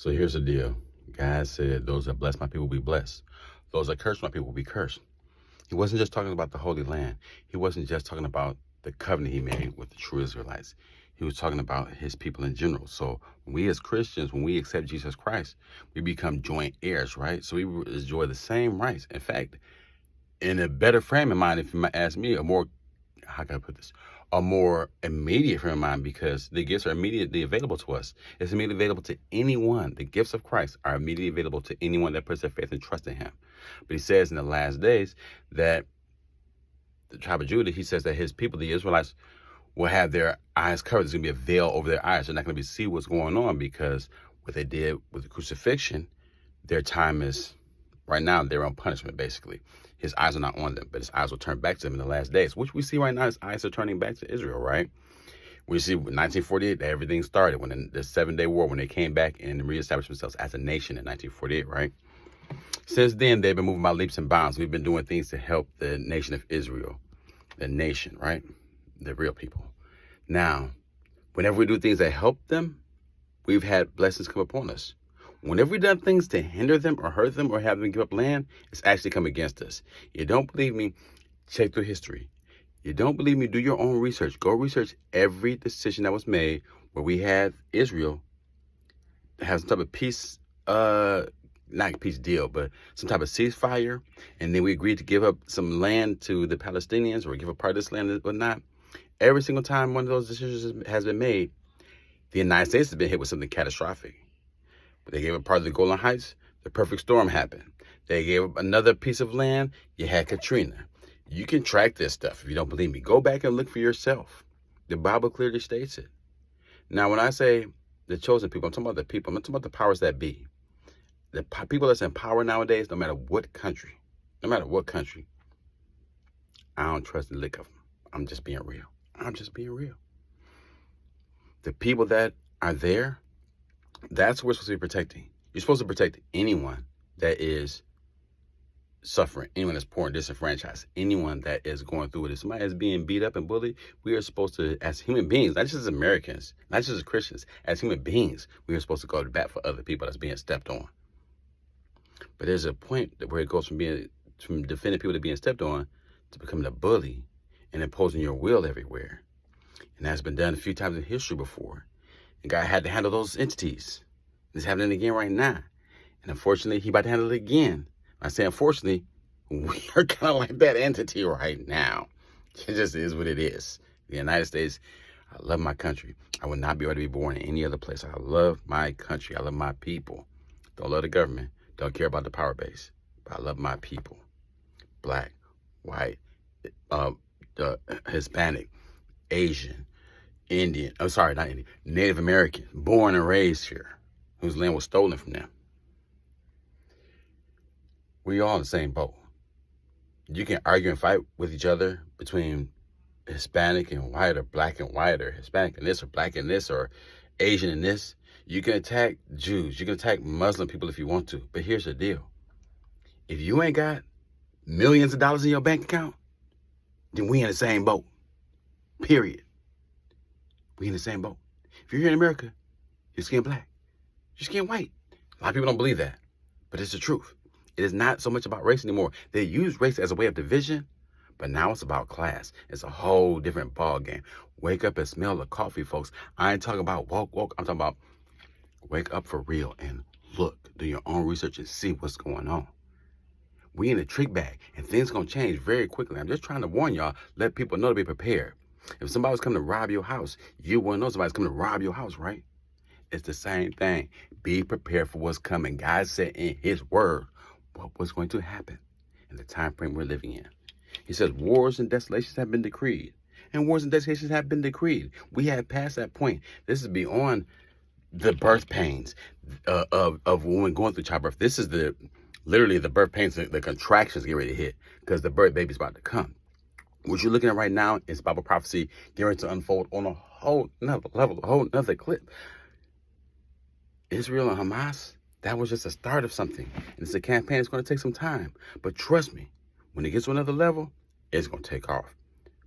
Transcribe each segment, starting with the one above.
So here's the deal. God said, those that bless my people will be blessed. Those that curse my people will be cursed. He wasn't just talking about the Holy Land. He wasn't just talking about the covenant he made with the true Israelites. He was talking about his people in general. So we as Christians, when we accept Jesus Christ, we become joint heirs, right? So we enjoy the same rights. In fact, in a better frame of mind, if you might ask me, a more, how can I put this? A more immediate frame of mind, because the gifts are immediately available to us. It's immediately available to anyone. The gifts of Christ are immediately available to anyone that puts their faith and trust in him. But he says in the last days that the tribe of Judah, he says that his people, the Israelites, will have their eyes covered. There's going to be a veil over their eyes. They're not going to see what's going on, because what they did with the crucifixion, their time is, right now, they're on punishment, basically. His eyes are not on them, but his eyes will turn back to them in the last days, which we see right now. His eyes are turning back to Israel, right? We see 1948, that everything started when the 7-Day War, when they came back and reestablished themselves as a nation in 1948, right? Since then, they've been moving by leaps and bounds. We've been doing things to help the nation of Israel, the nation, right? The real people. Now, whenever we do things that help them, we've had blessings come upon us. Whenever we've done things to hinder them or hurt them or have them give up land, it's actually come against us. You don't believe me? Check through history. You don't believe me? Do your own research. Go research every decision that was made where we had Israel have some type of peace, not peace deal, but some type of ceasefire, and then we agreed to give up some land to the Palestinians or give up part of this land and whatnot. Every single time one of those decisions has been made, the United States has been hit with something catastrophic. But they gave up part of the Golan Heights, the perfect storm happened. They gave up another piece of land, you had Katrina. You can track this stuff if you don't believe me. Go back and look for yourself. The Bible clearly states it. Now, when I say the chosen people, I'm talking about the people. I'm not talking about the powers that be. The people that's in power nowadays, no matter what country, I don't trust a lick of them. I'm just being real. The people that are there, that's what we're supposed to be protecting. You're supposed to protect anyone that is suffering, anyone that's poor and disenfranchised, anyone that is going through it. If somebody is being beat up and bullied, we are supposed to, as human beings, not just as Americans, not just as Christians, as human beings, we are supposed to go to bat for other people that's being stepped on. But there's a point where it goes from defending people to being stepped on to becoming a bully and imposing your will everywhere. And that's been done a few times in history before. And God had to handle those entities. It's happening again right now. And unfortunately, he about to handle it again. I say unfortunately, we are kind of like that entity right now. It just is what it is. The United States, I love my country. I would not be able to be born in any other place. I love my country. I love my people. Don't love the government. Don't care about the power base. But I love my people. Black, white, Hispanic, Asian, Indian, I'm sorry, not Indian, Native American, born and raised here, whose land was stolen from them. We all in the same boat. You can argue and fight with each other between Hispanic and white, or black and white, or Hispanic and this, or black and this, or Asian and this. You can attack Jews. You can attack Muslim people if you want to. But here's the deal. If you ain't got millions of dollars in your bank account, then we in the same boat. Period. We in the same boat. If you're here in America, you're skin black. You're skin white. A lot of people don't believe that, but it's the truth. It is not so much about race anymore. They use race as a way of division, but now it's about class. It's a whole different ball game. Wake up and smell the coffee, folks. I ain't talking about woke. I'm talking about wake up for real and look, do your own research and see what's going on. We in a trick bag, and things gonna change very quickly. I'm just trying to warn y'all, let people know to be prepared. If somebody's coming to rob your house, you will know somebody's coming to rob your house, right? It's the same thing. Be prepared for what's coming. God said in his word what was going to happen in the time frame we're living in. He says wars and desolations have been decreed. And wars and desolations have been decreed. We have passed that point. This is beyond the birth pains of women going through childbirth. This is literally the birth pains, the contractions get ready to hit, because the birth baby's about to come. What you're looking at right now is Bible prophecy getting ready to unfold on a whole nother level, a whole nother clip. Israel and Hamas, that was just the start of something. And it's a campaign. It's going to take some time. But trust me, when it gets to another level, it's going to take off.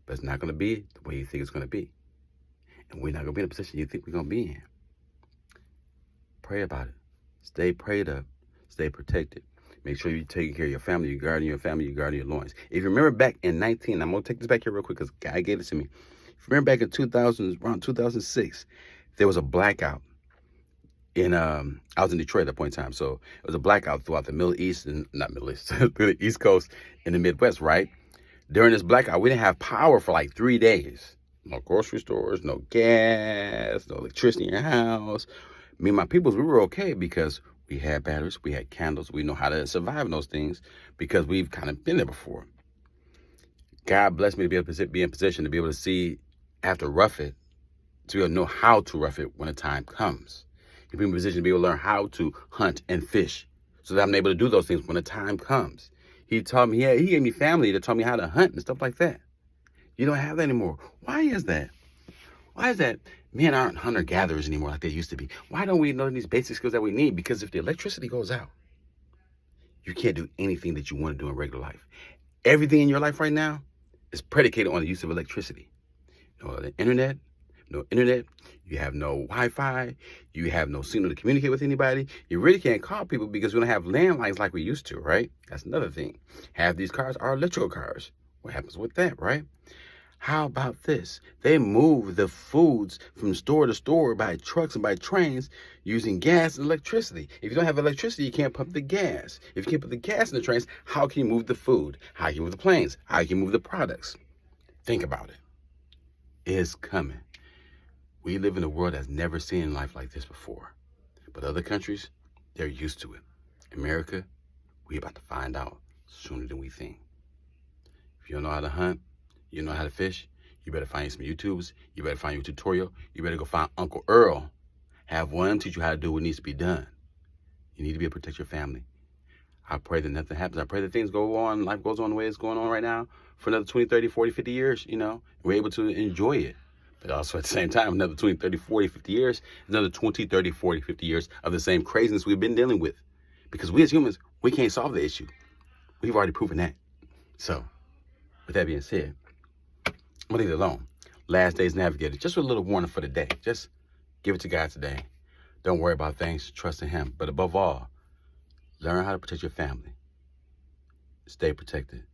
But it's not going to be the way you think it's going to be. And we're not going to be in a position you think we're going to be in. Pray about it. Stay prayed up. Stay protected. Make sure you're taking care of your family, you're guarding your family, you're guarding your loins. If you remember back in I'm going to take this back here real quick because God gave it to me. If you remember back in 2000, around 2006, there was a blackout I was in Detroit at that point in time. So it was a blackout throughout the Middle East, and not Middle East, through the East Coast and the Midwest, right? During this blackout, we didn't have power for like 3 days. No grocery stores, no gas, no electricity in your house. Me and my peoples, we were okay because we had batteries, we had candles, we know how to survive in those things because we've kind of been there before. God blessed me to be able to be in position to be able to see after rough it, to be able to know how to rough it when the time comes. He put me in a position to be able to learn how to hunt and fish so that I'm able to do those things when the time comes. He taught me, he gave me family that taught me how to hunt and stuff like that. You don't have that anymore. Why is that? Why is that men aren't hunter-gatherers anymore like they used to be? Why don't we know these basic skills that we need? Because if the electricity goes out, you can't do anything that you want to do in regular life. Everything in your life right now is predicated on the use of electricity. No internet, you have no Wi-Fi, you have no signal to communicate with anybody. You really can't call people because we don't have landlines like we used to, right? That's another thing. Half these cars are electrical cars. What happens with that, right? How about this? They move the foods from store to store by trucks and by trains using gas and electricity. If you don't have electricity, you can't pump the gas. If you can't put the gas in the trains, how can you move the food? How can you move the planes? How can you move the products? Think about it. It's coming. We live in a world that's never seen life like this before. But other countries, they're used to it. America, we about to find out sooner than we think. If you don't know how to hunt, you don't know how to fish, you better find some YouTubes, you better find your tutorial, you better go find Uncle Earl. Have one teach you how to do what needs to be done. You need to be able to protect your family. I pray that nothing happens. I pray that things go on, life goes on the way it's going on right now for another 20, 30, 40, 50 years, we're able to enjoy it. But also at the same time, another 20, 30, 40, 50 years, another 20, 30, 40, 50 years of the same craziness we've been dealing with. Because we as humans, we can't solve the issue. We've already proven that. So, with that being said, I'm going to leave it alone. Last Days Navigator, just a little warning for the day. Just give it to God today. Don't worry about things, trust in Him. But above all, learn how to protect your family. Stay protected.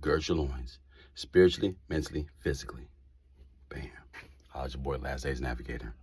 Gird your loins, spiritually, mentally, physically. Bam. How's your boy, Last Days Navigator?